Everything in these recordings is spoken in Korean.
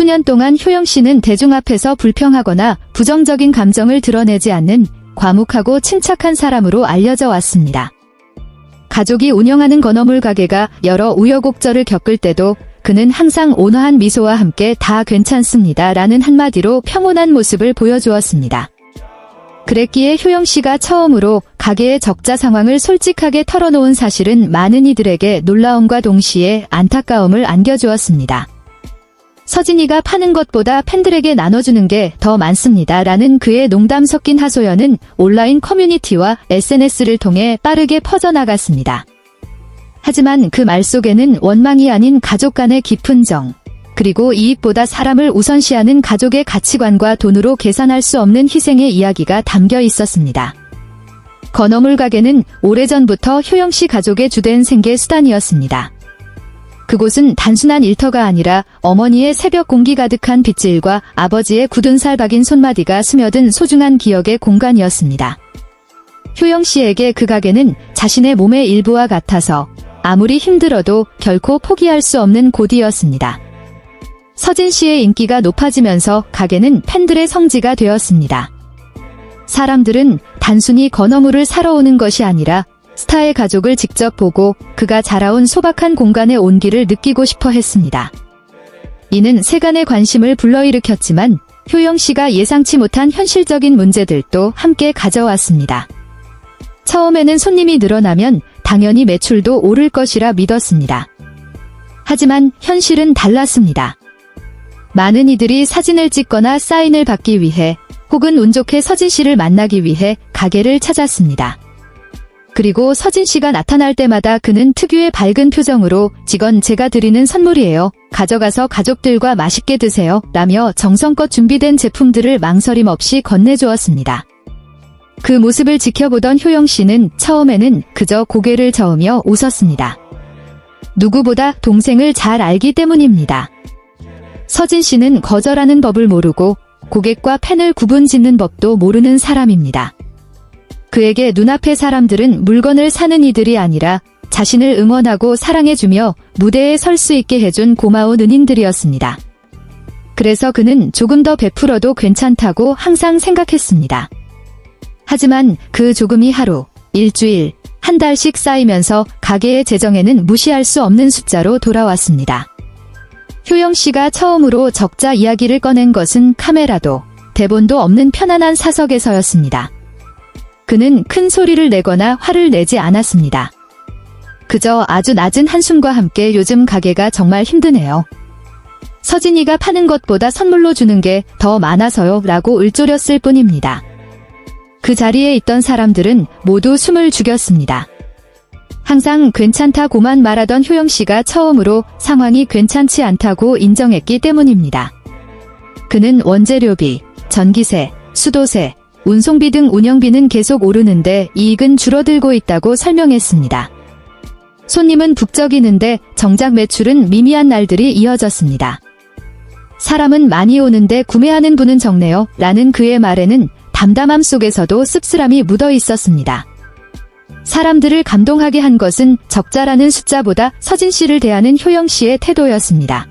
수년 동안 효영 씨는 대중 앞에서 불평하거나 부정적인 감정을 드러내지 않는 과묵하고 침착한 사람으로 알려져 왔습니다. 가족이 운영하는 건어물 가게가 여러 우여곡절을 겪을 때도 그는 항상 온화한 미소와 함께 다 괜찮습니다 라는 한마디로 평온한 모습을 보여주었습니다. 그랬기에 효영 씨가 처음으로 가게의 적자 상황을 솔직하게 털어놓은 사실은 많은 이들에게 놀라움과 동시에 안타까움을 안겨주었습니다. 서진이가 파는 것보다 팬들에게 나눠주는 게 더 많습니다 라는 그의 농담 섞인 하소연은 온라인 커뮤니티와 SNS를 통해 빠르게 퍼져나갔습니다. 하지만 그 말 속에는 원망이 아닌 가족 간의 깊은 정, 그리고 이익보다 사람을 우선시하는 가족의 가치관과 돈으로 계산할 수 없는 희생의 이야기가 담겨 있었습니다. 건어물 가게는 오래전부터 효영 씨 가족의 주된 생계 수단이었습니다. 그곳은 단순한 일터가 아니라 어머니의 새벽 공기 가득한 빗질과 아버지의 굳은 살 박인 손마디가 스며든 소중한 기억의 공간이었습니다. 효영 씨에게 그 가게는 자신의 몸의 일부와 같아서 아무리 힘들어도 결코 포기할 수 없는 곳이었습니다. 서진 씨의 인기가 높아지면서 가게는 팬들의 성지가 되었습니다. 사람들은 단순히 건어물을 사러 오는 것이 아니라 스타의 가족을 직접 보고 그가 자라온 소박한 공간의 온기를 느끼고 싶어 했습니다. 이는 세간의 관심을 불러일으켰지만 효영 씨가 예상치 못한 현실적인 문제들도 함께 가져왔습니다. 처음에는 손님이 늘어나면 당연히 매출도 오를 것이라 믿었습니다. 하지만 현실은 달랐습니다. 많은 이들이 사진을 찍거나 사인을 받기 위해 혹은 운 좋게 서진 씨를 만나기 위해 가게를 찾았습니다. 그리고 서진 씨가 나타날 때마다 그는 특유의 밝은 표정으로 "직원, 제가 드리는 선물이에요. 가져가서 가족들과 맛있게 드세요." 라며 정성껏 준비된 제품들을 망설임 없이 건네주었습니다. 그 모습을 지켜보던 효영 씨는 처음에는 그저 고개를 저으며 웃었습니다. 누구보다 동생을 잘 알기 때문입니다. 서진 씨는 거절하는 법을 모르고 고객과 팬을 구분짓는 법도 모르는 사람입니다. 그에게 눈앞의 사람들은 물건을 사는 이들이 아니라 자신을 응원하고 사랑해주며 무대에 설 수 있게 해준 고마운 은인들이었습니다. 그래서 그는 조금 더 베풀어도 괜찮다고 항상 생각했습니다. 하지만 그 조금이 하루, 일주일, 한 달씩 쌓이면서 가게의 재정에는 무시할 수 없는 숫자로 돌아왔습니다. 효영 씨가 처음으로 적자 이야기를 꺼낸 것은 카메라도 대본도 없는 편안한 사석에서였습니다. 그는 큰 소리를 내거나 화를 내지 않았습니다. 그저 아주 낮은 한숨과 함께 "요즘 가게가 정말 힘드네요. 서진이가 파는 것보다 선물로 주는 게 더 많아서요 라고 을조렸을 뿐입니다. 그 자리에 있던 사람들은 모두 숨을 죽였습니다. 항상 괜찮다고만 말하던 효영 씨가 처음으로 상황이 괜찮지 않다고 인정했기 때문입니다. 그는 원재료비, 전기세, 수도세, 운송비 등 운영비는 계속 오르는데 이익은 줄어들고 있다고 설명했습니다. 손님은 북적이는데 정작 매출은 미미한 날들이 이어졌습니다. "사람은 많이 오는데 구매하는 분은 적네요 라는 그의 말에는 담담함 속에서도 씁쓸함이 묻어 있었습니다. 사람들을 감동하게 한 것은 적자라는 숫자보다 서진 씨를 대하는 효영 씨의 태도였습니다.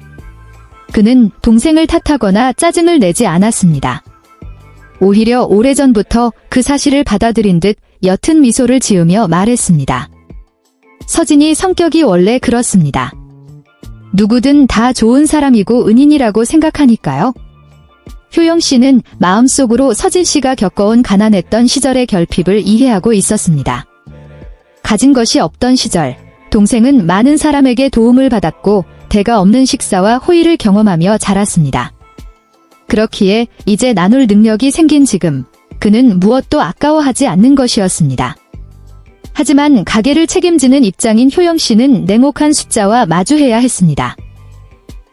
그는 동생을 탓하거나 짜증을 내지 않았습니다. 오히려 오래전부터 그 사실을 받아들인 듯 옅은 미소를 지으며 말했습니다. 서진이 성격이 원래 그렇습니다. 누구든 다 좋은 사람이고 은인이라고 생각하니까요. 효영 씨는 마음속으로 서진 씨가 겪어온 가난했던 시절의 결핍을 이해하고 있었습니다. 가진 것이 없던 시절, 동생은 많은 사람에게 도움을 받았고 대가 없는 식사와 호의를 경험하며 자랐습니다. 그렇기에 이제 나눌 능력이 생긴 지금, 그는 무엇도 아까워하지 않는 것이었습니다. 하지만 가게를 책임지는 입장인 효영 씨는 냉혹한 숫자와 마주해야 했습니다.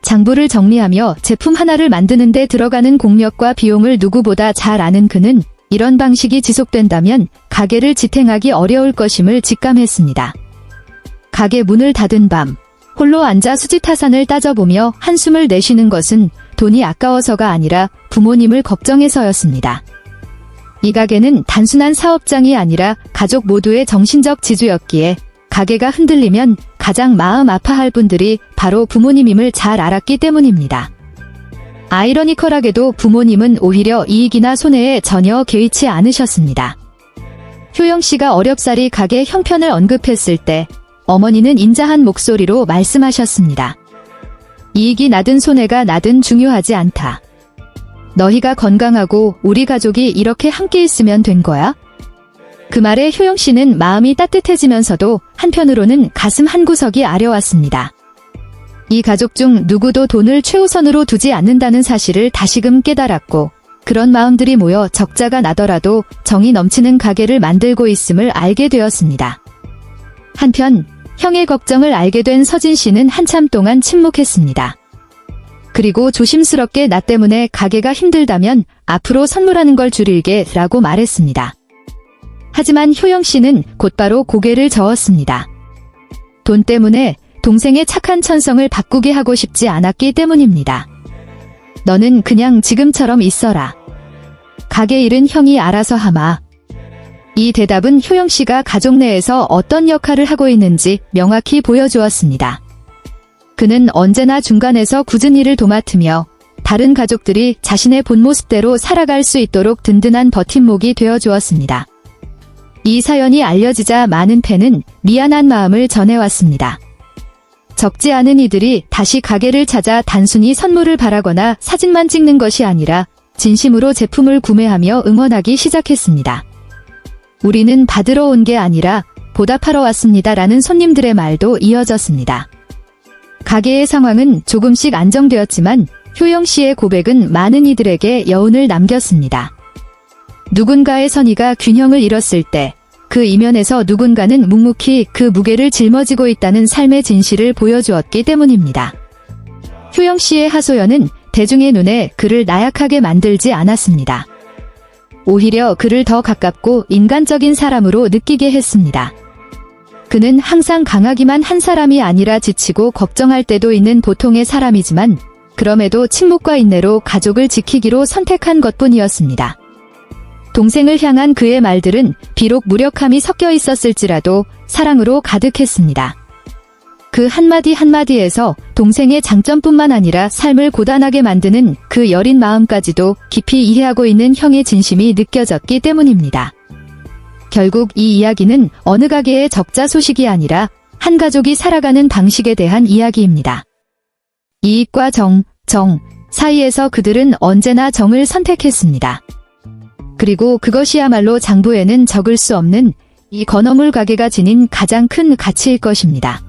장부를 정리하며 제품 하나를 만드는 데 들어가는 공력과 비용을 누구보다 잘 아는 그는 이런 방식이 지속된다면 가게를 지탱하기 어려울 것임을 직감했습니다. 가게 문을 닫은 밤, 홀로 앉아 수지타산을 따져보며 한숨을 내쉬는 것은 돈이 아까워서가 아니라 부모님을 걱정해서였습니다. 이 가게는 단순한 사업장이 아니라 가족 모두의 정신적 지주였기에 가게가 흔들리면 가장 마음 아파할 분들이 바로 부모님임을 잘 알았기 때문입니다. 아이러니컬하게도 부모님은 오히려 이익이나 손해에 전혀 개의치 않으셨습니다. 효영 씨가 어렵사리 가게 형편을 언급했을 때 어머니는 인자한 목소리로 말씀하셨습니다. 이익이 나든 손해가 나든 중요하지 않다. 너희가 건강하고 우리 가족이 이렇게 함께 있으면 된 거야? 그 말에 효영 씨는 마음이 따뜻해지면서도 한편으로는 가슴 한구석이 아려왔습니다. 이 가족 중 누구도 돈을 최우선으로 두지 않는다는 사실을 다시금 깨달았고, 그런 마음들이 모여 적자가 나더라도 정이 넘치는 가게를 만들고 있음을 알게 되었습니다. 한편 형의 걱정을 알게 된 서진 씨는 한참 동안 침묵했습니다. 그리고 조심스럽게 나 때문에 가게가 힘들다면 앞으로 선물하는 걸 줄일게 라고 말했습니다. 하지만 효영 씨는 곧바로 고개를 저었습니다. 돈 때문에 동생의 착한 천성을 바꾸게 하고 싶지 않았기 때문입니다. 너는 그냥 지금처럼 있어라. 가게 일은 형이 알아서 하마. 이 대답은 효영 씨가 가족 내에서 어떤 역할을 하고 있는지 명확히 보여주었습니다. 그는 언제나 중간에서 굳은 일을 도맡으며 다른 가족들이 자신의 본 모습대로 살아갈 수 있도록 든든한 버팀목이 되어주었습니다. 이 사연이 알려지자 많은 팬은 미안한 마음을 전해왔습니다. 적지 않은 이들이 다시 가게를 찾아 단순히 선물을 바라거나 사진만 찍는 것이 아니라 진심으로 제품을 구매하며 응원하기 시작했습니다. 우리는 받으러 온 게 아니라 보답하러 왔습니다라는 손님들의 말도 이어졌습니다. 가게의 상황은 조금씩 안정되었지만 효영 씨의 고백은 많은 이들에게 여운을 남겼습니다. 누군가의 선의가 균형을 잃었을 때 그 이면에서 누군가는 묵묵히 그 무게를 짊어지고 있다는 삶의 진실을 보여주었기 때문입니다. 효영 씨의 하소연은 대중의 눈에 그를 나약하게 만들지 않았습니다. 오히려 그를 더 가깝고 인간적인 사람으로 느끼게 했습니다. 그는 항상 강하기만 한 사람이 아니라 지치고 걱정할 때도 있는 보통의 사람이지만 그럼에도 침묵과 인내로 가족을 지키기로 선택한 것뿐이었습니다. 동생을 향한 그의 말들은 비록 무력함이 섞여 있었을지라도 사랑으로 가득했습니다. 그 한마디 한마디에서 동생의 장점뿐만 아니라 삶을 고단하게 만드는 그 여린 마음까지도 깊이 이해하고 있는 형의 진심이 느껴졌기 때문입니다. 결국 이 이야기는 어느 가게의 적자 소식이 아니라 한 가족이 살아가는 방식에 대한 이야기입니다. 이익과 정 사이에서 그들은 언제나 정을 선택했습니다. 그리고 그것이야말로 장부에는 적을 수 없는 이 건어물 가게가 지닌 가장 큰 가치일 것입니다.